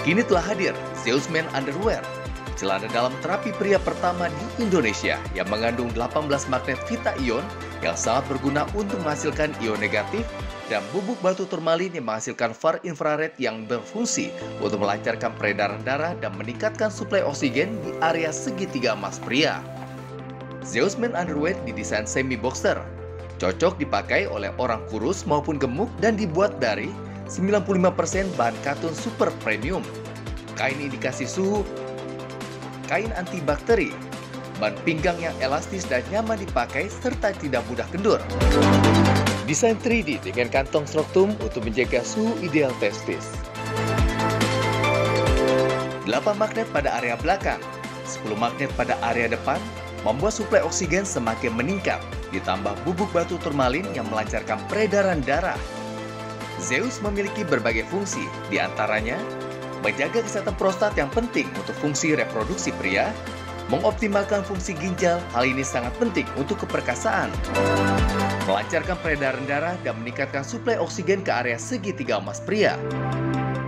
Kini telah hadir Zeus Men Underwear, celana dalam terapi pria pertama di Indonesia yang mengandung 18 magnet Vita Ion yang sangat berguna untuk menghasilkan ion negatif dan bubuk batu turmalin yang menghasilkan far infrared yang berfungsi untuk melancarkan peredaran darah dan meningkatkan suplai oksigen di area segitiga emas pria. Zeus Men Underwear didesain semi-boxer, cocok dipakai oleh orang kurus maupun gemuk dan dibuat dari 95% bahan katun super premium, kain indikasi suhu, kain antibakteri, ban pinggang yang elastis dan nyaman dipakai serta tidak mudah kendur. Desain 3D dengan kantong struktum untuk menjaga suhu ideal testis. 8 magnet pada area belakang, 10 magnet pada area depan, membuat suplai oksigen semakin meningkat, ditambah bubuk batu turmalin yang melancarkan peredaran darah. Zeus memiliki berbagai fungsi, diantaranya menjaga kesehatan prostat yang penting untuk fungsi reproduksi pria, mengoptimalkan fungsi ginjal, hal ini sangat penting untuk keperkasaan, melancarkan peredaran darah dan meningkatkan suplai oksigen ke area segitiga emas pria,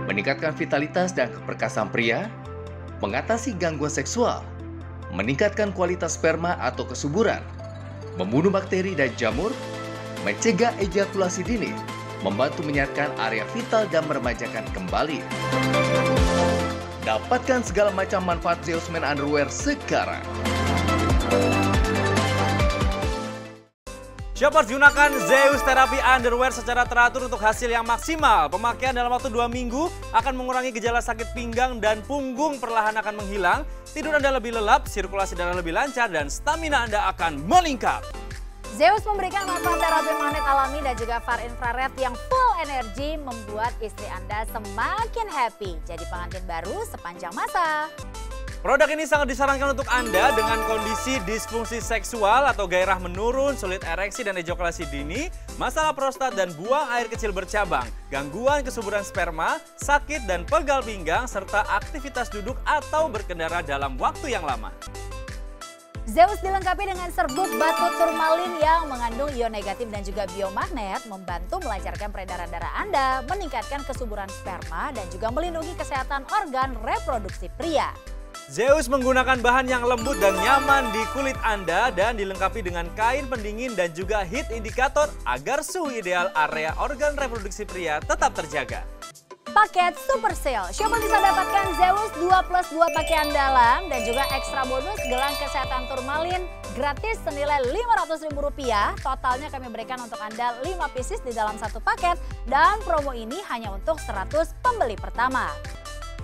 meningkatkan vitalitas dan keperkasaan pria, mengatasi gangguan seksual, meningkatkan kualitas sperma atau kesuburan, membunuh bakteri dan jamur, mencegah ejakulasi dini, membantu menyehatkan area vital dan meremajakan kembali. Dapatkan segala macam manfaat Zeus Men Underwear sekarang. Shoppers, gunakan Zeus Therapy Underwear secara teratur untuk hasil yang maksimal. Pemakaian dalam waktu 2 minggu akan mengurangi gejala sakit pinggang dan punggung perlahan akan menghilang. Tidur Anda lebih lelap, sirkulasi darah lebih lancar, dan stamina Anda akan meningkat. Zeus memberikan manfaat terapi magnet alami dan juga far infrared yang full energi membuat istri Anda semakin happy. Jadi pengantin baru sepanjang masa. Produk ini sangat disarankan untuk Anda dengan kondisi disfungsi seksual atau gairah menurun, sulit ereksi dan ejakulasi dini, masalah prostat dan buang air kecil bercabang, gangguan kesuburan sperma, sakit dan pegal pinggang, serta aktivitas duduk atau berkendara dalam waktu yang lama. Zeus dilengkapi dengan serbuk batu turmalin yang mengandung ion negatif dan juga biomagnet, membantu melancarkan peredaran darah Anda, meningkatkan kesuburan sperma, dan juga melindungi kesehatan organ reproduksi pria. Zeus menggunakan bahan yang lembut dan nyaman di kulit Anda dan dilengkapi dengan kain pendingin dan juga heat indikator agar suhu ideal area organ reproduksi pria tetap terjaga. Paket Super Sale, Shopper bisa dapatkan Zeus 2+2 pakaian dalam dan juga ekstra bonus gelang kesehatan turmalin gratis senilai Rp500.000. Totalnya kami berikan untuk Anda 5 pieces di dalam satu paket dan promo ini hanya untuk 100 pembeli pertama.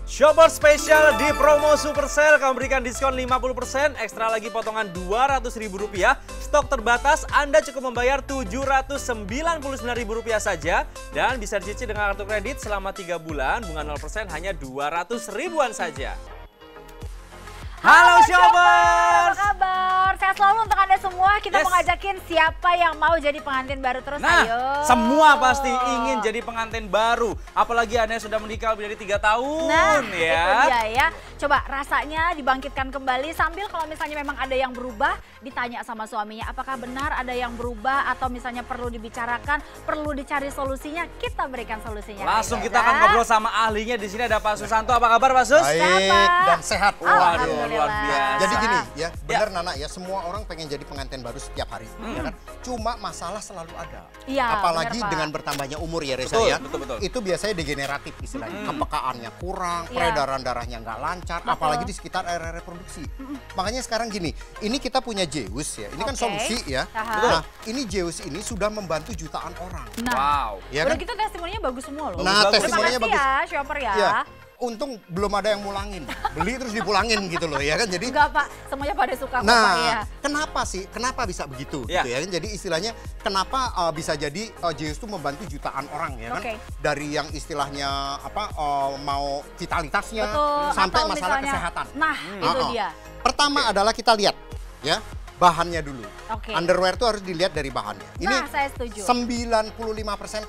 Shopper spesial di promo Super Sale kami berikan diskon 50%, ekstra lagi potongan Rp200.000. Stok terbatas, Anda cukup membayar Rp799.000 saja dan bisa dicicil dengan kartu kredit selama 3 bulan, bunga 0% hanya Rp200.000-an saja. Halo Shoppers! Apa kabar? Sehat selalu untuk Anda semua. Kita mau ngajakin siapa yang mau jadi pengantin baru terus, ayo. Semua pasti ingin jadi pengantin baru. Apalagi Anda sudah menikah lebih dari 3 tahun ya. Itu dia ya. Coba rasanya dibangkitkan kembali sambil kalau misalnya memang ada yang berubah, ditanya sama suaminya apakah benar ada yang berubah atau misalnya perlu dibicarakan, perlu dicari solusinya, kita berikan solusinya. Langsung kita akan ngobrol sama ahlinya. Di sini ada Pak Susanto. Apa kabar Pak Sus? Baik dan sehat. Waduh, luar biasa. Jadi gini ya, benar Nana ya, semua orang pengen jadi pengantin baru setiap hari, ya kan? Cuma masalah selalu ada. Iya, apalagi benar, dengan bertambahnya umur ya Reza ya. Betul. Itu biasanya degeneratif istilahnya. Kepekaannya kurang, peredaran darahnya nggak lancar, apalagi di sekitar area reproduksi. Makanya sekarang gini, ini kita punya Zeus ya. Ini kan solusi ya. Nah, ini Zeus ini sudah membantu jutaan orang. Wow. Ya, udah gitu testimoninya bagus semua loh. Nah, testimoninya bagus. Terima kasih ya, Shopper ya. Ya. Untung belum ada yang mulangin, beli terus dipulangin gitu loh ya kan. Jadi enggak Pak, semuanya pada suka kok nah, Pak ya. Kenapa sih? Kenapa bisa begitu gitu ya kan? Jadi istilahnya kenapa bisa jadi Zeus itu membantu jutaan orang ya kan? Dari yang istilahnya apa mau vitalitasnya sampai masalah kesehatan. Nah, itu dia. Pertama adalah kita lihat ya bahannya dulu. Underwear itu harus dilihat dari bahannya. Ini saya setuju. 95%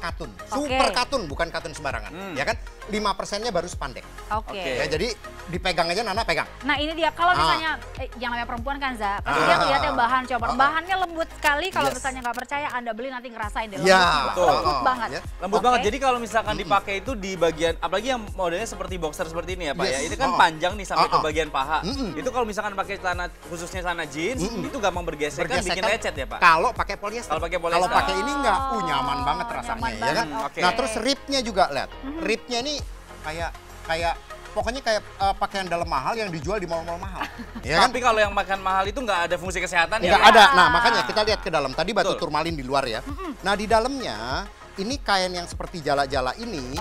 katun. Super katun, bukan katun sembarangan. Ya kan? 5%-nya baru spandek. Ya, jadi dipegang aja, Nana pegang. Nah ini dia, kalau misalnya yang namanya perempuan kan Za, pasti dia ngeliat yang bahan, coba bahannya lembut sekali. Kalau misalnya nggak percaya, Anda beli nanti ngerasain deh, lembut banget. Lembut banget. Jadi kalau misalkan dipakai itu di bagian, apalagi yang modelnya seperti boxer seperti ini ya Pak ya, ini kan panjang nih sampai ke bagian paha. Itu kalau misalkan pakai celana, khususnya celana jeans, itu gampang bergeser kan, bikin lecet ya Pak. Kalau pakai polyester. Kalau pakai ini enggak, nyaman banget rasanya ya kan. Nah terus ribnya juga lihat, ribnya ini kayak pokoknya kayak pakaian dalam mahal yang dijual di mall-mall mahal. Ya kan? Tapi kalau yang makan mahal itu nggak ada fungsi kesehatan ya? Nggak ada. Nah makanya kita lihat ke dalam. Tadi batu turmalin di luar ya. Nah di dalamnya ini kain yang seperti jala-jala ini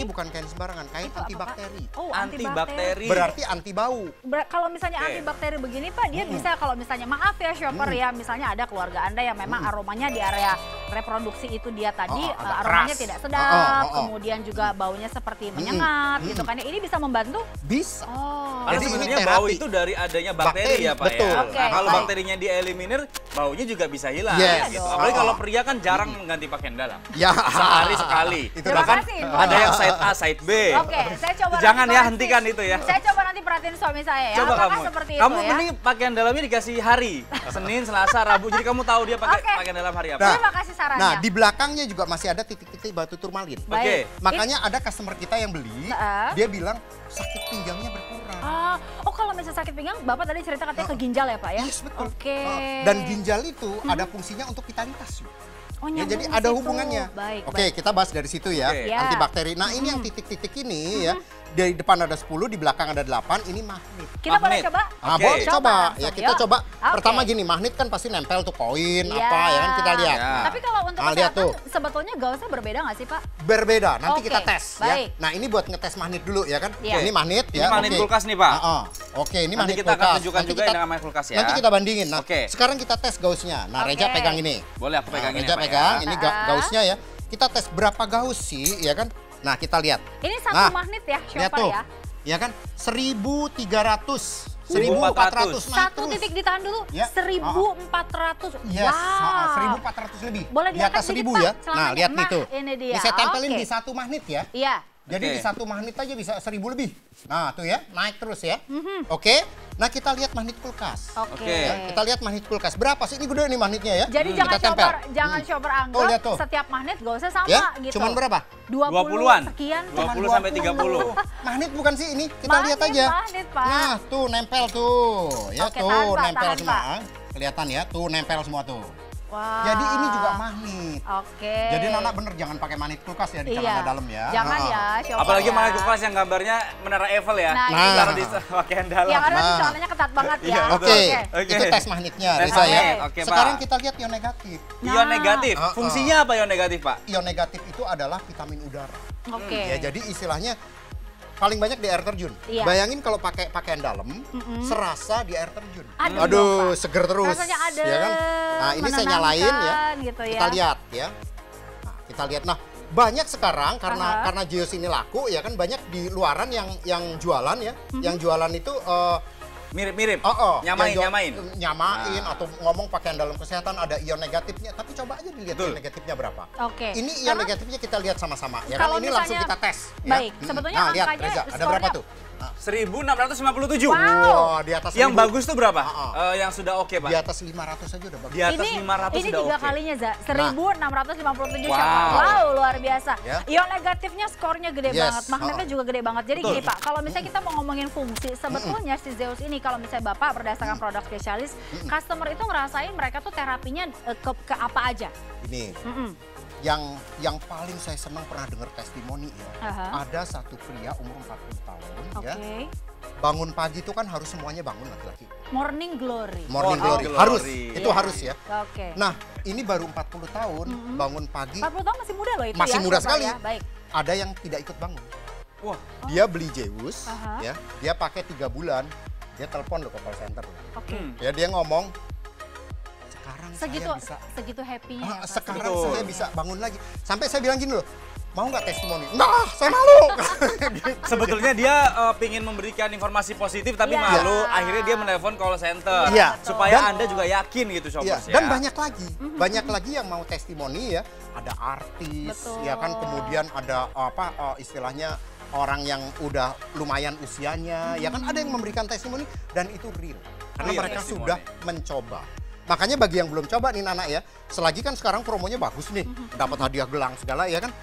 bukan kain sembarangan, kain antibakteri. Oh, antibakteri. Berarti anti bau. Kalau misalnya antibakteri begini Pak, dia bisa kalau misalnya maaf ya shopper ya, misalnya ada keluarga Anda yang memang aromanya di area reproduksi itu dia tadi aromanya tidak sedap, kemudian juga baunya seperti menyengat gitu kan. Ini bisa membantu? Bisa. Karena sebenarnya bau itu dari adanya bakteri ya Pak betul. ya. Nah, kalau bakterinya dieliminir, baunya juga bisa hilang. Gitu. Apalagi kalau pria kan jarang mengganti pakaian dalam. Sehari sekali. Itu bahkan ada yang side A, side B. Oke, saya coba. Jangan ya, hentikan itu ya. Saya coba nanti perhatiin suami saya ya. Coba apakah kamu. Seperti Kamu itu ya? mending pakaian dalamnya dikasih hari. Senin, Selasa, Rabu. Jadi kamu tahu dia pakai pakaian dalam hari apa. Terima kasih sarannya. Nah, di belakangnya juga masih ada titik-titik batu turmalin. Oke. Makanya ada customer kita yang beli, dia bilang sakit pinggangnya berkurang. Oh kalau misalnya sakit pinggang, Bapak tadi cerita katanya ke ginjal ya Pak ya? Yes, betul. Oke. Dan ginjal itu ada fungsinya untuk vitalitas. Oh, ya, jadi ada hubungannya. Oke, kita bahas dari situ ya, antibakteri. Nah ini yang titik-titik ini ya, dari depan ada 10, di belakang ada 8, ini magnet. Kita boleh coba? Boleh coba. Ya kita coba. Pertama gini, magnet kan pasti nempel tuh koin, apa ya kan kita lihat. Tapi kalau untuk kesehatan sebetulnya gausnya berbeda nggak sih Pak? Berbeda, nanti kita tes ya. Nah ini buat ngetes magnet dulu ya kan. Ini magnet ya. Ini magnet kulkas nih Pak. Oke, ini magnet kulkas. Nanti kita akan tunjukkan juga yang namanya kulkas ya. Nanti kita bandingin. Nah sekarang kita tes gausnya. Nah Reja pegang ini. Boleh aku pegang ini Reja pegang, ini gausnya ya. Kita tes berapa gaus sih ya kan. Nah kita lihat. Ini satu magnet ya, shopper ya. Ya kan, 1.300, 1.400. Satu titik ditahan dulu, 1.400. Yes, 1.400 lebih. Boleh di atas 1.000 ya. Nah, lihat nih tuh. Ini dia. Ini saya tempelin di satu magnet ya. Iya. Jadi di satu magnet aja bisa 1.000 lebih. Nah, tuh ya, naik terus ya. Oke. Nah, kita lihat magnet kulkas. Oke. Kita lihat magnet kulkas. Berapa sih? Ini gede nih magnetnya ya. Jadi jangan shopper anggap setiap magnet gak usah sama gitu. Cuman berapa? 20-an. Sekian. 20 sampai 30. Magnet bukan sih ini? Kita lihat aja. Magnet, Pak. Nah, tuh nempel tuh. Ya tuh, nempel semua. Kelihatan ya, tuh nempel semua tuh. Wow. Jadi ini juga magnet. Oke. Jadi Nana bener jangan pakai magnet kulkas ya di celana dalam ya. Jangan ya, shopper. Apalagi magnet kulkas yang gambarnya menara Eiffel ya. Nah, taruh di pakaian dalam. Yang ada di celananya ketat banget ya. Oke. Itu tes magnetnya, Reza ya. Sekarang kita lihat ion negatif. Ion negatif. Fungsinya apa ion negatif, Pak? Ion negatif itu adalah vitamin udara. Oke. Ya, jadi istilahnya paling banyak di air terjun. Bayangin kalau pakai pakaian dalam, serasa di air terjun. Aduh, seger terus. Rasanya adem, ya kan? Nah, ini saya nyalain ya. Gitu ya. Kita lihat ya. Nah, kita lihat. Nah, banyak sekarang karena Zeus ini laku ya kan, banyak di luaran yang jualan ya. Yang jualan itu mirip-mirip. Nyamain atau ngomong pakaian dalam kesehatan ada ion negatifnya, tapi coba aja dilihat ion negatifnya berapa. Ini ion negatifnya kita lihat sama-sama ya kan, ini langsung kita tes. Baik, sebetulnya lihat Reza, ada berapa tuh? 1.657. Wow, di atas 1.000. Yang bagus tuh berapa? Yang sudah oke, Pak? Di atas 500 aja udah bagus. Di atas 500 ini sudah juga oke. kalinya, Za. 1.657 wow, luar biasa. Ion negatifnya skornya gede banget, magnetnya juga gede banget. Jadi gini Pak, kalau misalnya kita mau ngomongin fungsi, sebetulnya si Zeus ini kalau misalnya Bapak berdasarkan produk spesialis, customer itu ngerasain mereka tuh terapinya ke apa aja? Ini. Yang paling saya senang pernah dengar testimoni ya, ada satu pria umur 40 tahun ya, bangun pagi itu kan harus semuanya bangun laki-laki. Morning glory. Morning glory, harus, itu harus ya. Nah ini baru 40 tahun bangun pagi. 40 tahun masih muda loh itu masih ya. muda sekali. Ya. Baik. Ada yang tidak ikut bangun. Wah. Dia beli Zeus, ya, dia pakai 3 bulan, dia telepon loh ke call center. Ya dia ngomong, segitu happy-nya. Sekarang saya bisa bangun lagi. Sampai saya bilang gini loh, mau nggak testimoni? Enggak, saya malu. Sebetulnya dia pingin memberikan informasi positif tapi malu. Akhirnya dia menelpon call center. Supaya Anda juga yakin gitu, shoppers ya. Dan banyak lagi yang mau testimoni ya. Ada artis, ya kan, kemudian ada istilahnya orang yang udah lumayan usianya, ya kan ada yang memberikan testimoni dan itu real. Karena mereka sudah mencoba. Makanya bagi yang belum coba nih Nana ya, selagi kan sekarang promonya bagus nih, dapat hadiah gelang segala ya kan,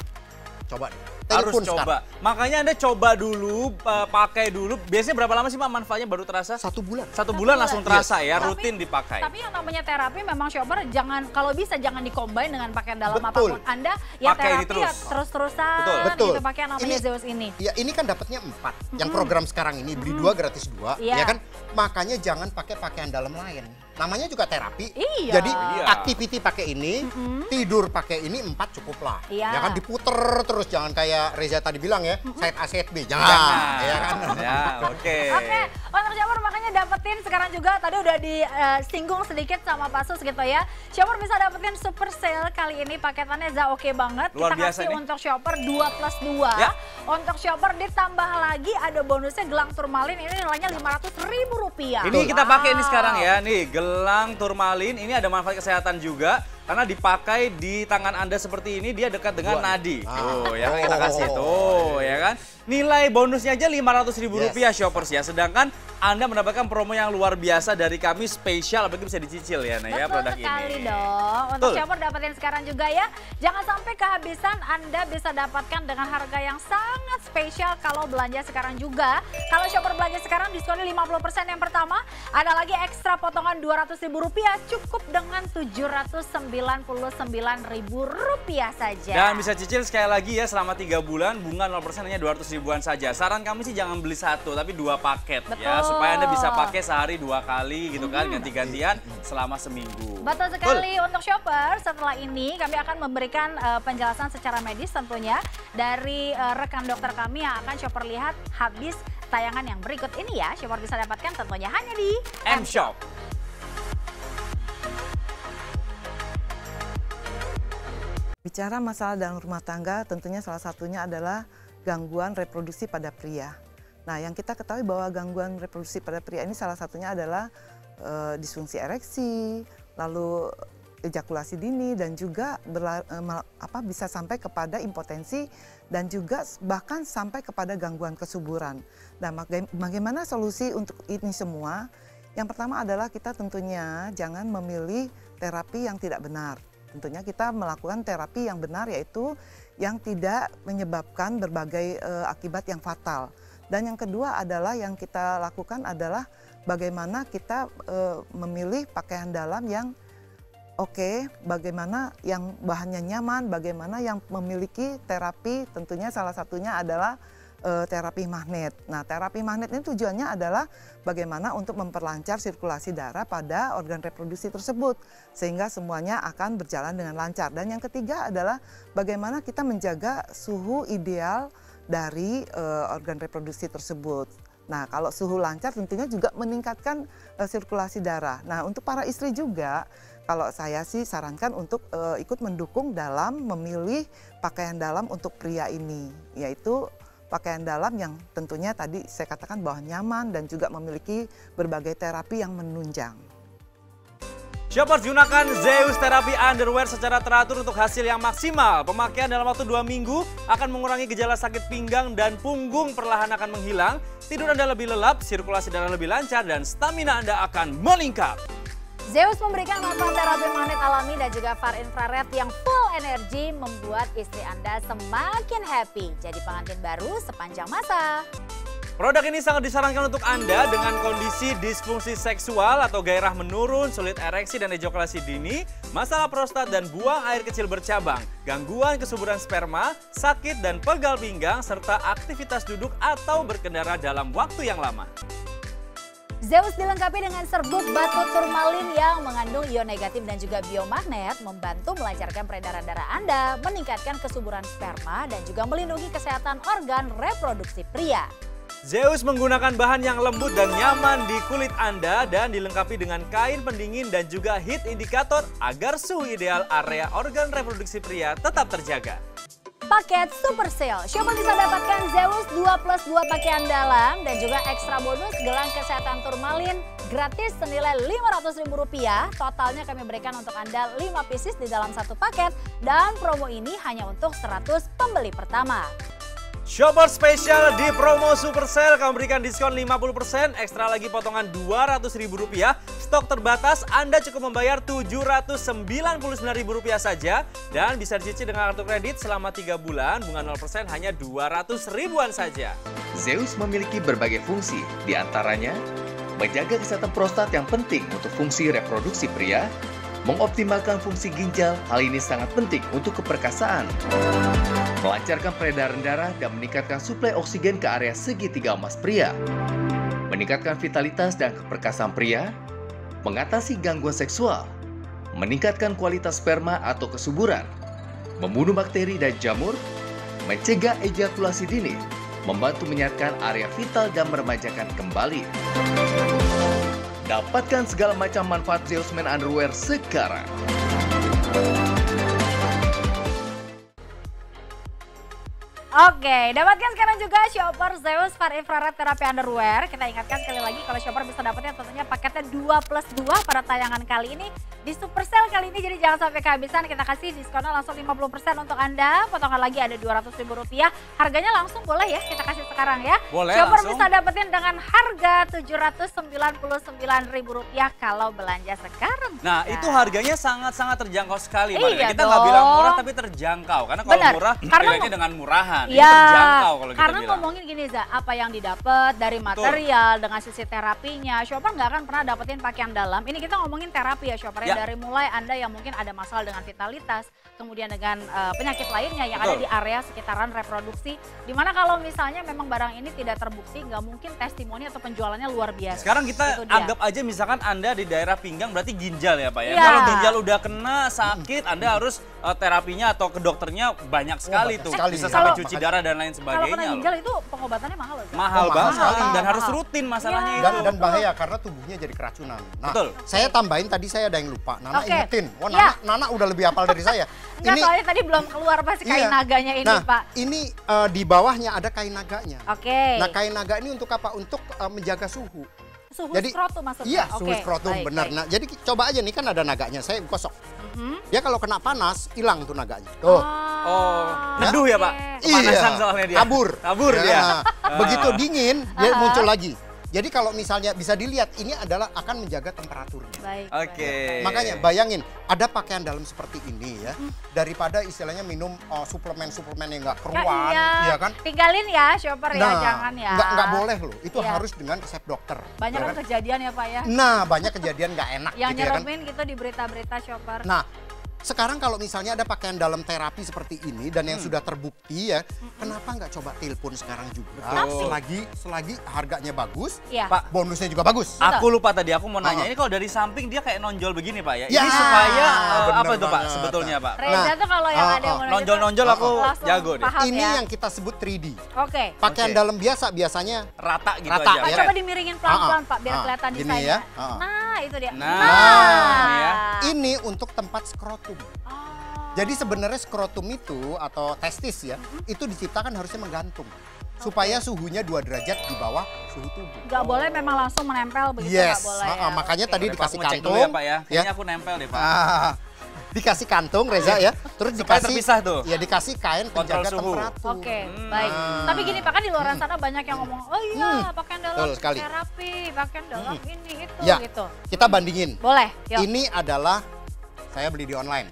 coba deh. Harus coba. Makanya Anda coba dulu, pakai dulu. Biasanya berapa lama sih Pak manfaatnya baru terasa? 1 bulan. 1 bulan langsung terasa ya, Tapi, rutin dipakai. Tapi yang namanya terapi memang shopper jangan, kalau bisa jangan dikombin dengan pakaian dalam apapun. Anda ya pakai terapi ya terus-terusan gitu pakai yang namanya Zeus ini. Ya ini kan dapatnya 4. Yang program sekarang ini beli 2 gratis 2, ya kan? Makanya jangan pakai pakaian dalam lain. Namanya juga terapi. Iya. Jadi activity pakai ini, tidur pakai ini 4 cukup lah. Iya. Ya kan diputer terus, jangan kayak Reza tadi bilang ya, side A side B. Jangan. Ya kan? Ya, oke. Oke, untuk shopper makanya dapetin sekarang juga, tadi udah disinggung sedikit sama Pak Sus gitu ya. Shopper bisa dapetin super sale kali ini, paketannya oke banget. Luar Kita biasa kasih nih. untuk shopper 2+2. Ya. Untuk shopper ditambah lagi ada bonusnya gelang turmalin, ini nilainya Rp500.000. Ini kita pakai ini sekarang ya, nih gelang turmalin. Ini ada manfaat kesehatan juga. Karena dipakai di tangan Anda seperti ini, dia dekat dengan nadi. Tuh, ya kita kasih tuh, ya kan. Nilai bonusnya aja Rp500.000 shoppers ya. Sedangkan Anda mendapatkan promo yang luar biasa dari kami spesial, apalagi bisa dicicil ya, nah ya produk ini. Betul sekali dong. Untuk shopper dapetin sekarang juga ya. Jangan sampai kehabisan, Anda bisa dapatkan dengan harga yang sangat spesial kalau belanja sekarang juga. Kalau shopper belanja sekarang diskonnya 50% yang pertama. Ada lagi ekstra potongan Rp200.000 cukup dengan Rp799.000 saja. Dan bisa cicil sekali lagi ya selama 3 bulan, bunga 0% hanya 200 ribuan saja. Saran kami sih jangan beli 1 tapi 2 paket. Betul. Ya, supaya Anda bisa pakai sehari 2 kali gitu kan, ganti-gantian selama seminggu. Betul sekali. Untuk shopper, setelah ini kami akan memberikan penjelasan secara medis tentunya dari rekan dokter kami yang akan shopper lihat habis tayangan yang berikut ini ya. Shopper bisa dapatkan tentunya hanya di M-Shop. Bicara masalah dalam rumah tangga, tentunya salah satunya adalah gangguan reproduksi pada pria. Nah, yang kita ketahui bahwa gangguan reproduksi pada pria ini salah satunya adalah disfungsi ereksi, lalu ejakulasi dini, dan juga bisa sampai kepada impotensi dan juga bahkan sampai kepada gangguan kesuburan. Nah, bagaimana solusi untuk ini semua? Yang pertama adalah kita tentunya jangan memilih terapi yang tidak benar. Tentunya kita melakukan terapi yang benar, yaitu yang tidak menyebabkan berbagai akibat yang fatal. Dan yang kedua adalah yang kita lakukan adalah bagaimana kita memilih pakaian dalam yang oke, bagaimana yang bahannya nyaman, bagaimana yang memiliki terapi, tentunya salah satunya adalah terapi magnet. Nah, terapi magnet ini tujuannya adalah bagaimana untuk memperlancar sirkulasi darah pada organ reproduksi tersebut sehingga semuanya akan berjalan dengan lancar. Dan yang ketiga adalah bagaimana kita menjaga suhu ideal dari organ reproduksi tersebut. Nah, kalau suhu lancar tentunya juga meningkatkan sirkulasi darah. Nah, untuk para istri juga, kalau saya sih sarankan untuk ikut mendukung dalam memilih pakaian dalam untuk pria ini, yaitu pakaian dalam yang tentunya tadi saya katakan bahwa nyaman dan juga memiliki berbagai terapi yang menunjang. Shoppers, gunakan Zeus Terapi Underwear secara teratur untuk hasil yang maksimal. Pemakaian dalam waktu 2 minggu akan mengurangi gejala sakit pinggang dan punggung perlahan akan menghilang. Tidur Anda lebih lelap, sirkulasi darah lebih lancar, dan stamina Anda akan meningkat. Zeus memberikan manfaat terapi magnet alami dan juga far infrared yang full energi membuat istri Anda semakin happy. Jadi pengantin baru sepanjang masa. Produk ini sangat disarankan untuk Anda dengan kondisi disfungsi seksual atau gairah menurun, sulit ereksi dan ejakulasi dini, masalah prostat dan buang air kecil bercabang, gangguan kesuburan sperma, sakit dan pegal pinggang, serta aktivitas duduk atau berkendara dalam waktu yang lama. Zeus dilengkapi dengan serbuk batu turmalin yang mengandung ion negatif dan juga biomagnet, membantu melancarkan peredaran darah Anda, meningkatkan kesuburan sperma, dan juga melindungi kesehatan organ reproduksi pria. Zeus menggunakan bahan yang lembut dan nyaman di kulit Anda dan dilengkapi dengan kain pendingin dan juga heat indikator agar suhu ideal area organ reproduksi pria tetap terjaga. Paket Super Sale, shopper bisa dapatkan Zeus 2+2 pakaian dalam dan juga ekstra bonus gelang kesehatan turmalin gratis senilai Rp500.000. Totalnya kami berikan untuk Anda 5 pieces di dalam satu paket dan promo ini hanya untuk 100 pembeli pertama. Shopper spesial di promo Super Sale, kami berikan diskon 50%, ekstra lagi potongan Rp200.000. Stok terbatas, Anda cukup membayar Rp799.000 saja dan bisa dicicil dengan kartu kredit selama 3 bulan, bunga 0% hanya 200 ribuan saja. Zeus memiliki berbagai fungsi, diantaranya menjaga kesehatan prostat yang penting untuk fungsi reproduksi pria, mengoptimalkan fungsi ginjal, hal ini sangat penting untuk keperkasaan, melancarkan peredaran darah dan meningkatkan suplai oksigen ke area segitiga emas pria, meningkatkan vitalitas dan keperkasaan pria, mengatasi gangguan seksual, meningkatkan kualitas sperma atau kesuburan, membunuh bakteri dan jamur, mencegah ejakulasi dini, membantu menyehatkan area vital dan meremajakan kembali. Dapatkan segala macam manfaat Zeus Men Underwear sekarang. Oke, dapatkan sekarang juga Shopper Zeus Far Infrared Terapi Underwear. Kita ingatkan sekali lagi kalau Shopper bisa dapatnya tentunya paketnya 2+2 pada tayangan kali ini. Di Super Sale kali ini, jadi jangan sampai kehabisan. Kita kasih diskonnya langsung 50% untuk Anda. Potongan lagi ada Rp200.000. Harganya langsung boleh ya, kita kasih sekarang ya. Boleh Shopper langsung. bisa dapetin dengan harga Rp799.000 kalau belanja sekarang. Nah, itu harganya sangat-sangat terjangkau sekali. Iya Kita nggak dong. bilang murah tapi terjangkau. Karena kalau Benar. murah, Karena bedanya dengan murahan. Ini Iya, terjangkau kalau kita karena bilang. ngomongin gini Za, apa yang didapat dari material dengan sisi terapinya, Shopper nggak akan pernah dapetin pakaian dalam. Ini kita ngomongin terapi ya Shopper, Ya. dari mulai Anda yang mungkin ada masalah dengan vitalitas, kemudian dengan penyakit lainnya yang ada di area sekitaran reproduksi. Dimana kalau misalnya memang barang ini tidak terbukti, nggak mungkin testimoni atau penjualannya luar biasa. Sekarang kita Itu dia. anggap aja misalkan Anda di daerah pinggang berarti ginjal ya Pak ya. Iya. Kalau ginjal udah kena sakit, Anda harus terapinya atau ke dokternya banyak sekali banyak tuh. sekali. Bisa sampai Kalau- cuci darah dan lain Kalau sebagainya kena loh. ginjal itu pengobatannya mahal loh Za. Mahal Oh, mahal banget sekali. dan harus Mahal. rutin masalahnya Iya. itu. Dan bahaya karena tubuhnya jadi keracunan. Nah, Betul. saya tambahin tadi saya ada yang lupa. Nana Oke. ingetin. Wah, Iya. Nana udah lebih hafal dari saya. Enggak, soalnya tadi belum keluar pasti kain Iya. naganya ini Nah, Pak. ini di bawahnya ada kain naganya. Oke. Nah, kain naga ini untuk apa? Untuk menjaga suhu. Suhu Jadi skrotum maksudnya? iya, suhu Oke, skrotum baik, benar. baik. Nah, jadi coba aja nih kan ada naganya. Saya gosok. Mhm. Dia kalau kena panas hilang tuh naganya. Tuh. Oh, neduh ya Pak? Oke. Kepanasan soalnya dia. Kabur. Kabur Ya, dia. nah, begitu dingin dia Aha. muncul lagi. Jadi kalau misalnya bisa dilihat ini adalah akan menjaga temperaturnya. Baik. Oke. Makanya bayangin ada pakaian dalam seperti ini ya, daripada istilahnya minum suplemen-suplemen yang nggak keruan, iya. ya kan? Tinggalin ya shopper ya, jangan ya. nggak boleh loh. Itu Iya. harus dengan resep dokter. Banyak ya kan kejadian ya Pak ya. Nah, banyak kejadian nggak enak Yang gitu ya kan. nyeremin gitu di berita-berita shopper. Nah, sekarang kalau misalnya ada pakaian dalam terapi seperti ini dan yang sudah terbukti ya, kenapa nggak coba telepon sekarang juga? Betul. Selagi harganya bagus, Iya. Pak, bonusnya juga bagus. aku lupa tadi, aku mau nanya, Oh. ini kalau dari samping dia kayak nonjol begini Pak ya? Ya, Ini supaya bener apa itu Pak banget. sebetulnya Pak? Reza Nah, tuh kalau yang ada yang mau Nonjol-nonjol aku langsung jago deh. paham Ini ya. yang kita sebut 3D. Oke. Pakaian Oke. dalam biasanya Rata gitu Rata, aja. Pak ya. coba dimiringin pelan-pelan Pak biar kelihatan Gini desainnya. ya. Nah, itu dia. Nah, ini ya. ini untuk tempat skrotum. Oh. Jadi sebenarnya skrotum itu atau testis ya, itu diciptakan harusnya menggantung. Supaya suhunya 2 derajat di bawah suhu tubuh. Nggak boleh memang langsung menempel begitu, Yes, nggak boleh ya. makanya Oke. tadi Boleh, Pak, dikasih aku ngecek kantung. dulu ya Pak ya. Kayaknya aku nempel deh Pak. Dikasih kantung Reza ya, terus Supaya dikasih terpisah tuh. Ya dikasih kain Kontrol penjaga suhu. temperatur. Oke, baik. Tapi gini Pak, kan di luar sana banyak yang ngomong, oh iya pakaian dalam Betul sekali. terapi, pakaian dalam ini itu Ya, gitu. kita bandingin. Boleh, yuk. Ini adalah saya beli di online.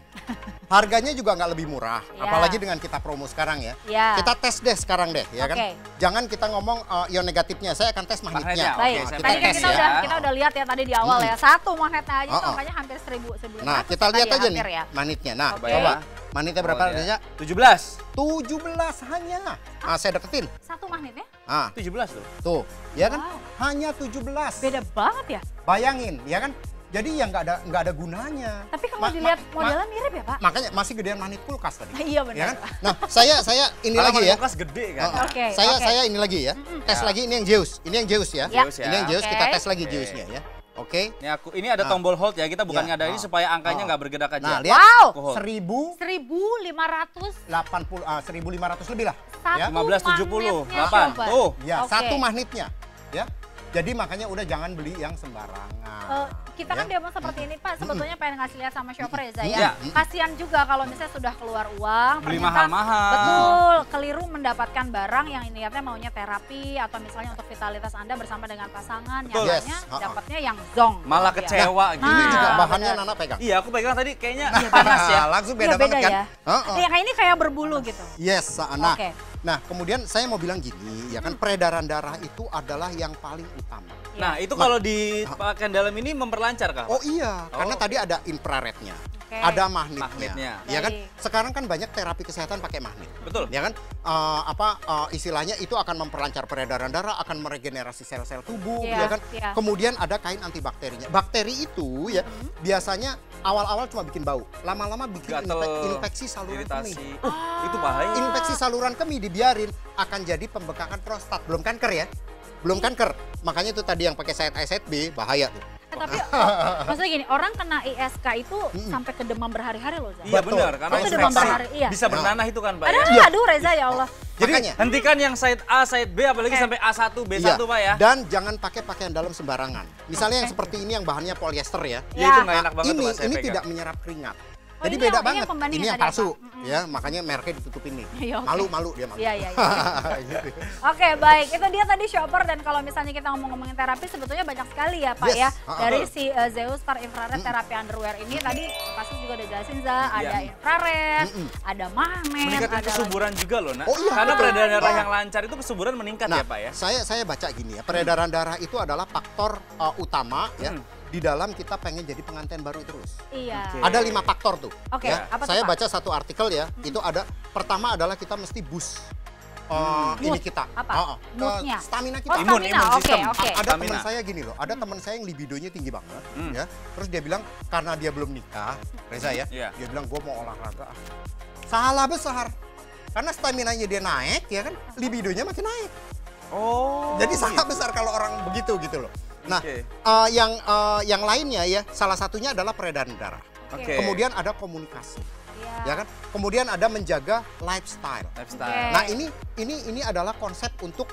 Harganya juga nggak lebih murah, Ya. apalagi dengan kita promo sekarang ya. Ya. Kita tes deh sekarang deh, ya kan? Oke. Jangan kita ngomong ion negatifnya, saya akan tes Magnetnya, magnetnya. oke, Baik, saya tadi kan tes kita ya. kita udah lihat ya tadi di awal ya. Satu magnetnya aja tuh angkanya hampir 1.500. Nah, kita lihat aja nih ya. magnetnya. Nah, Oke. coba magnetnya berapa Oh, ya. Reza? 17. 17 hanya. Nah, saya deketin. Satu magnetnya? Ah, 17 tuh. tuh, ya kan? Wow. Hanya 17. Beda banget ya. Bayangin, ya kan? Jadi yang nggak ada gunanya. Tapi kalau dilihat modelnya mirip ya Pak? Makanya masih gedean magnet kulkas tadi. Iya benar. Ya kan? Nah, saya ini Kalau lagi ya. kulkas gede kan. Oke. Saya ini lagi ya. Tes lagi ini yang Zeus. Ini yang Zeus ya. Ya. Zeus ya. Ini yang Zeus, Oke. kita tes lagi Oke. Zeusnya ya. Oke. Ini ada tombol hold ya, kita bukan Ya. ngadain supaya angkanya nggak bergerak aja. Nah, lihat. Wow. Aku hold. 1.500 1.500 lebih lah. satu Ya. 1570, magnetnya, 8. Sobat. Tuh. Ya, Oke. satu magnetnya. Ya. Jadi makanya udah jangan beli yang sembarangan. Kita kan demo seperti ini Pak, sebetulnya pengen ngasih lihat sama shopper ya Zaya. Iya. Kasihan juga kalau misalnya sudah keluar uang, Beli ternyata mahal-mahal. betul, keliru mendapatkan barang yang niatnya maunya terapi atau misalnya untuk vitalitas Anda bersama dengan pasangan, Betul. nyatanya Yes. dapatnya yang zong. Malah Iya. kecewa gitu. Ini juga Nah, bahannya benar. Nana pegang. Iya, aku pegang tadi kayaknya panas ya. Langsung Iya, beda banget kan? ya. Heeh. Yang ini kayak berbulu gitu. Yes, nah, Oke. nah kemudian saya mau bilang gini, ya kan peredaran darah itu adalah yang paling utama. Nah, itu kalau di pakaian dalam ini memperlancar kah? Oh iya, karena Oh. tadi ada infrarednya, Oke. ada magnetnya. Magnetnya. Ya kan? Baik. Sekarang kan banyak terapi kesehatan pakai magnet. Betul. Ya kan? Istilahnya itu akan memperlancar peredaran darah, akan meregenerasi sel-sel tubuh, Iya, ya kan? iya. Kemudian ada kain antibakterinya. Bakteri itu ya biasanya awal-awal cuma bikin bau, lama-lama bikin Gatel, infeksi saluran iritasi. kemih. Itu bahaya. Infeksi saluran kemih dibiarin akan jadi pembekakan prostat, belum kanker ya. Belum kanker. Makanya itu tadi yang pakai sayat A, sayat B bahaya tuh. Tapi maksudnya gini, orang kena ISK itu sampai ke demam berhari-hari loh Zaya. Iya Betul. benar, karena Itu demam infeksi berhari, iya. bisa bernanah itu kan Pak ya. Aduh, aduh Reza ya Allah. Jadi Makanya. hentikan yang side A, side B, apalagi Oke. sampai A1, B1 Iya. Pak ya. Dan jangan pakai pakaian dalam sembarangan. Misalnya yang seperti ini yang bahannya polyester ya. Ya itu nggak Ya. enak banget tuh Pak saya Ini pegang. tidak menyerap keringat. Oh, Jadi ini beda yang- ini banget. yang pembanding Ini yang tadi, palsu, Pak. ya makanya mereknya ditutupin nih. Iya, oke. Malu dia malu. Iya, iya, Gitu. Oke, baik. Itu dia tadi shopper, dan kalau misalnya kita ngomongin terapi sebetulnya banyak sekali ya Pak Yes. ya. Dari si Zeus Far Infrared terapi underwear ini tadi Pasus juga udah jelasin Za, ada Iya. infrared, ada magnet, Meningkatkan ada kesuburan juga loh, Nak. Oh iya, Karena betul. peredaran darah Nah. yang lancar itu kesuburan meningkat Nah, ya, Pak ya. saya baca gini ya, peredaran darah itu adalah faktor utama ya di dalam kita pengen jadi pengantin baru terus. Iya. Oke. Ada 5 faktor tuh. Oke, ya. apa tuh, Saya Pak? baca satu artikel ya, itu ada pertama adalah kita mesti boost ini Mood. kita. Apa? Moodnya? Stamina Oh, kita. Imun stamina. Oke, sistem. oke. Ada Stamina. teman saya gini loh, ada teman saya yang libidonya tinggi banget, ya. Terus dia bilang karena dia belum nikah, Reza ya, Iya. dia bilang gue mau olahraga. Salah besar, karena stamina-nya dia naik, ya kan, libidonya makin naik. Oh. Jadi salah besar kalau orang begitu gitu loh. Nah, Oke. yang lainnya ya, salah satunya adalah peredaran darah. Oke. Kemudian ada komunikasi, Iya. ya kan. Kemudian ada menjaga lifestyle. Lifestyle. Oke. Nah ini adalah konsep untuk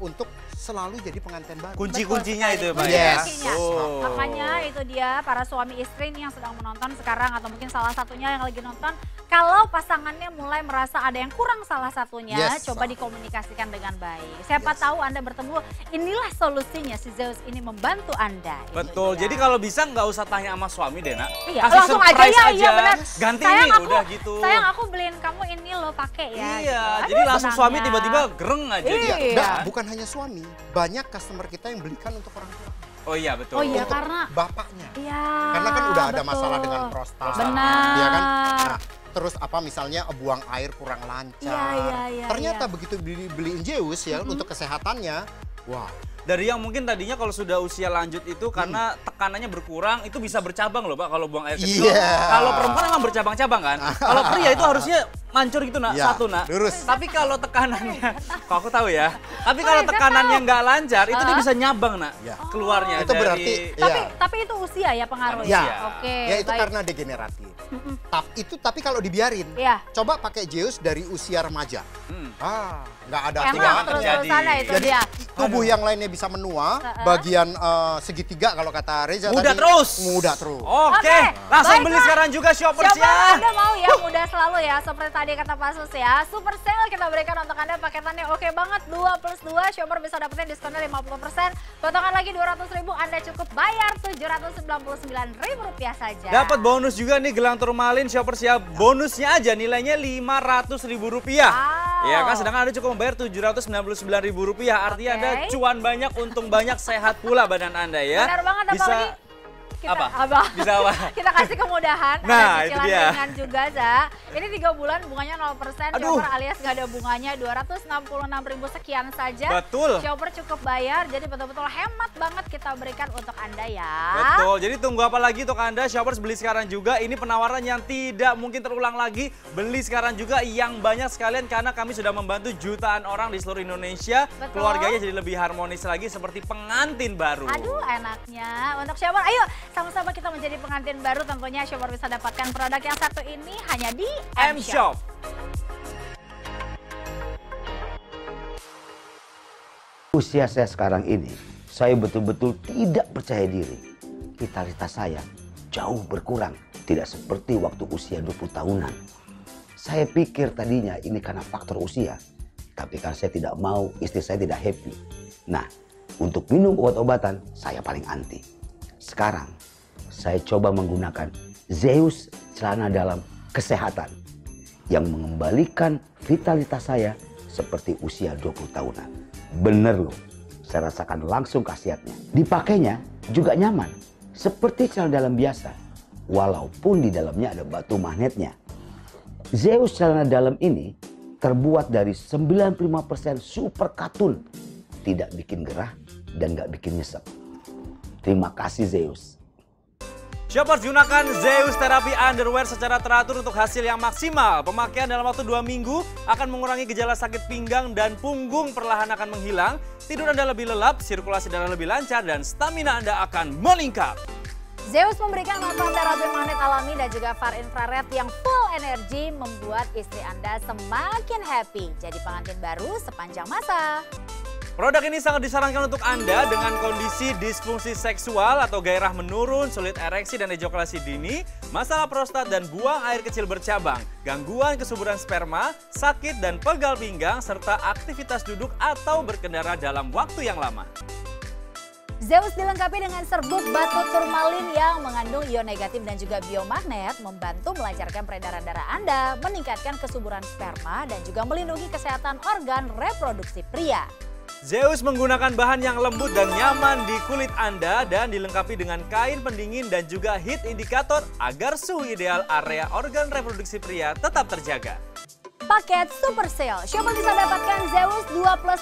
untuk selalu jadi pengantin baru. Kunci-kuncinya itu ya, Pak Kunci ya. kuncinya. Oh. Makanya itu dia para suami istri nih yang sedang menonton sekarang atau mungkin salah satunya yang lagi nonton, kalau pasangannya mulai merasa ada yang kurang salah satunya, Yes. coba dikomunikasikan dengan baik. Siapa tahu Anda bertemu, inilah solusinya, si Zeus ini membantu Anda. Itu Betul. dia. Jadi kalau bisa nggak usah tanya sama suami deh, Nak. Iya, Kasih langsung aja surprise ya, iya benar. Ganti Sayang ini aku, udah gitu. Sayang aku beliin kamu ini lo pakai ya. Iya, gitu. jadi Aduh, langsung senangnya. suami tiba-tiba gereng aja Iya. dia. Nah, bukan hanya suami, banyak customer kita yang belikan untuk orang tua, Oh iya, betul. Oh iya, untuk karena bapaknya. iya. Karena kan udah ada betul. masalah dengan prostat, Benar. ya kan. Nah, terus apa misalnya buang air kurang lancar. Iya, Ternyata iya. begitu beliin Zeus ya untuk kesehatannya, wah. Dari yang mungkin tadinya kalau sudah usia lanjut itu karena tekanannya berkurang, itu bisa bercabang loh Pak kalau buang air kecil. Iya. Kalau perempuan emang bercabang-cabang kan. Kalau pria itu harusnya mancur gitu Nak, Iya, satu Nak. lurus. Tapi kalau tekanannya, kok aku tahu ya. Tapi kalau tekanannya nggak lancar, itu dia bisa nyabang Nak, Iya. keluarnya. Itu dari- berarti Tapi itu usia ya pengaruhnya. Ya, Oke. ya itu baik. karena degeneratif. Tapi kalau dibiarin, Iya. coba pakai Zeus dari usia remaja. Nggak ada Emang Jangan terus-terusan terjadi. itu Jadi dia. tubuh yang lainnya bisa menua, bagian segitiga kalau kata Reza Muda tadi. terus. Muda terus. Oke, Oke, langsung beli baiklah. sekarang juga shoppers Siapa ya. Anda mau ya mudah selalu ya, seperti tadi kata Pasus ya. Super sale kita berikan untuk Anda paketannya oke banget, 2+2, shopper bisa dapetin diskonnya 50%. Potongan lagi 200.000, Anda cukup bayar Rp799.000 saja. Dapat bonus juga nih gelang turmalin shoppers ya. Bonusnya aja nilainya Rp500.000. Wow. Ya kan, sedangkan Anda cukup membayar Rp799.000. Artinya Oke. Anda cuan banyak, untung banyak, sehat pula badan Anda ya. Benar banget, Bisa apalagi kita, apa? Bisa apa? kita kasih kemudahan, Nah, ada itu cicilan dia. ringan juga, Za. Ini 3 bulan bunganya 0%, Aduh. shopper alias nggak ada bunganya, 266.000 sekian saja. Betul. Shopper cukup bayar, jadi betul-betul hemat banget kita berikan untuk Anda ya. Betul, jadi tunggu apa lagi untuk Anda shoppers, beli sekarang juga. Ini penawaran yang tidak mungkin terulang lagi. Beli sekarang juga yang banyak sekalian karena kami sudah membantu jutaan orang di seluruh Indonesia. Betul. Keluarganya jadi lebih harmonis lagi seperti pengantin baru. Aduh, enaknya. Untuk shopper, ayo sama-sama kita menjadi pengantin baru. Tentunya shopper bisa dapatkan produk yang satu ini hanya di M-Shop. M-Shop. Usia saya sekarang ini saya betul-betul tidak percaya diri. Vitalitas saya jauh berkurang, tidak seperti waktu usia 20 tahunan. Saya pikir tadinya ini karena faktor usia, tapi karena saya tidak mau istri saya tidak happy. Nah, untuk minum obat-obatan saya paling anti. Sekarang saya coba menggunakan Zeus celana dalam kesehatan yang mengembalikan vitalitas saya seperti usia 20 tahunan. Bener loh, saya rasakan langsung khasiatnya. Dipakainya juga nyaman, seperti celana dalam biasa, walaupun di dalamnya ada batu magnetnya. Zeus celana dalam ini terbuat dari 95% super katun, tidak bikin gerah dan gak bikin nyesek. Terima kasih Zeus. Shoppers, gunakan Zeus Therapy Underwear secara teratur untuk hasil yang maksimal. Pemakaian dalam waktu 2 minggu akan mengurangi gejala sakit pinggang dan punggung perlahan akan menghilang. Tidur Anda lebih lelap, sirkulasi darah lebih lancar, dan stamina Anda akan meningkat. Zeus memberikan manfaat terapi magnet alami dan juga far infrared yang full energi membuat istri Anda semakin happy. Jadi pengantin baru sepanjang masa. Produk ini sangat disarankan untuk Anda dengan kondisi disfungsi seksual atau gairah menurun, sulit ereksi dan ejakulasi dini, masalah prostat dan buang air kecil bercabang, gangguan kesuburan sperma, sakit dan pegal pinggang, serta aktivitas duduk atau berkendara dalam waktu yang lama. Zeus dilengkapi dengan serbuk batu turmalin yang mengandung ion negatif dan juga biomagnet, membantu melancarkan peredaran darah Anda, meningkatkan kesuburan sperma dan juga melindungi kesehatan organ reproduksi pria. Zeus menggunakan bahan yang lembut dan nyaman di kulit Anda dan dilengkapi dengan kain pendingin dan juga heat indikator agar suhu ideal area organ reproduksi pria tetap terjaga. Paket Super Sale, Shopper bisa dapatkan Zeus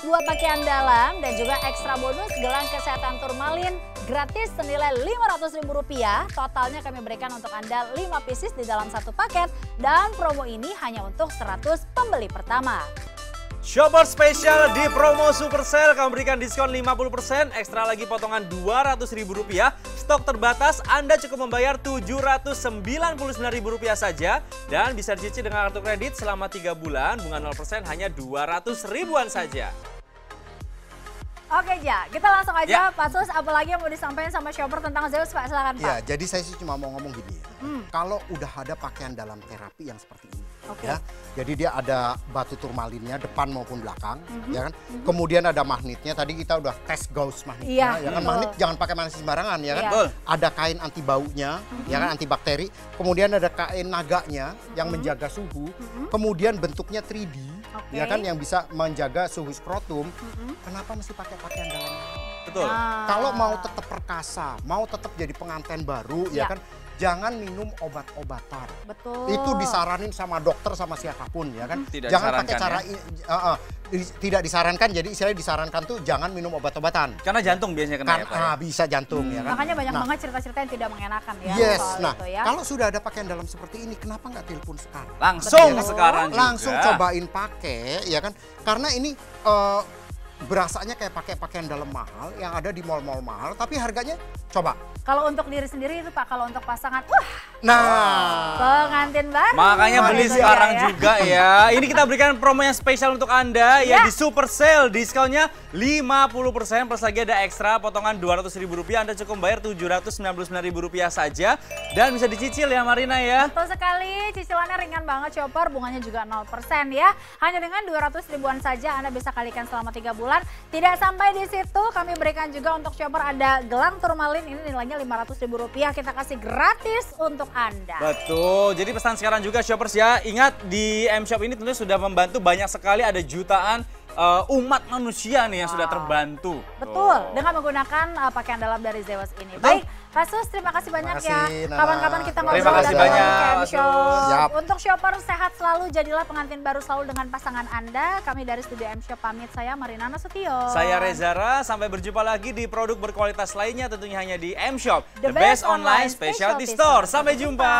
2+2 pakaian dalam dan juga ekstra bonus gelang kesehatan turmalin gratis senilai Rp500.000. Totalnya kami berikan untuk Anda 5 pieces di dalam satu paket dan promo ini hanya untuk 100 pembeli pertama. Shopper spesial di promo Super Sale, kami berikan diskon 50%, ekstra lagi potongan Rp200.000. Stok terbatas, Anda cukup membayar Rp799.000 saja dan bisa dicicil dengan kartu kredit selama 3 bulan, bunga 0% hanya 200 ribuan saja. Oke Ja, kita langsung aja Pak Sus, apalagi yang mau disampaikan sama shopper tentang Zeus Pak, silakan Pak. Ya, jadi saya sih cuma mau ngomong gini ya. Kalau udah ada pakaian dalam terapi yang seperti ini, ya. Jadi dia ada batu turmalinnya depan maupun belakang, ya kan. Kemudian ada magnetnya, tadi kita udah tes Gauss magnetnya, ya kan. Magnet jangan pakai magnet sembarangan, ya kan. Ada kain anti baunya, ya kan, anti bakteri. Kemudian ada kain naganya yang menjaga suhu. Kemudian bentuknya 3D, ya kan, yang bisa menjaga suhu skrotum. Kenapa mesti pakai pakaian dalam? Betul. Kalau mau tetap perkasa, mau tetap jadi pengantin baru, ya kan, jangan minum obat-obatan. Betul. Itu disaranin sama dokter sama siapapun, ya kan. Tidak jangan pakai disarankan, cara tidak disarankan. Jadi istilahnya disarankan tuh jangan minum obat-obatan. Karena jantung biasanya kena ya Pak. Bisa jantung, ya kan. Makanya banyak banget cerita-cerita yang tidak mengenakan ya. Yes, soal itu, ya. Kalau sudah ada pakaian dalam seperti ini, kenapa nggak telepon sekarang? Langsung Betul. sekarang juga. Langsung cobain pakai, ya kan. Karena ini berasanya kayak pakai pakaian dalam mahal yang ada di mall-mall mahal, tapi harganya coba. Kalau untuk diri sendiri itu Pak, kalau untuk pasangan, wah, Nah, pengantin baru. Makanya beli Gitu sekarang ya. juga ya. Ini kita berikan promo yang spesial untuk Anda ya, di Super Sale. Diskonnya 50% plus lagi ada ekstra potongan Rp200.000. Anda cukup bayar Rp799.000 saja dan bisa dicicil ya Marina ya. Betul sekali, cicilannya ringan banget shopper, bunganya juga 0% ya. Hanya dengan 200 ribuan saja Anda bisa kalikan selama 3 bulan. Tidak sampai di situ, kami berikan juga untuk shopper ada gelang turmalin, ini nilainya Rp500.000, kita kasih gratis untuk Anda. Betul, jadi pesan sekarang juga shoppers ya. Ingat di M-Shop ini tentu sudah membantu banyak sekali, ada jutaan umat manusia nih yang sudah terbantu. Betul, dengan menggunakan pakaian dalam dari Zeus ini. Baik, Pak Sus, terima kasih banyak ya. Kapan-kapan kita ngobrol Terima kasih lagi banyak, di Pak M-Shop. Untuk shopper sehat selalu, jadilah pengantin baru selalu dengan pasangan Anda. Kami dari studio M-Shop pamit, saya Marina Nasution. Saya Rezara, sampai berjumpa lagi di produk berkualitas lainnya tentunya hanya di M-Shop, the best online specialty store. Sampai jumpa.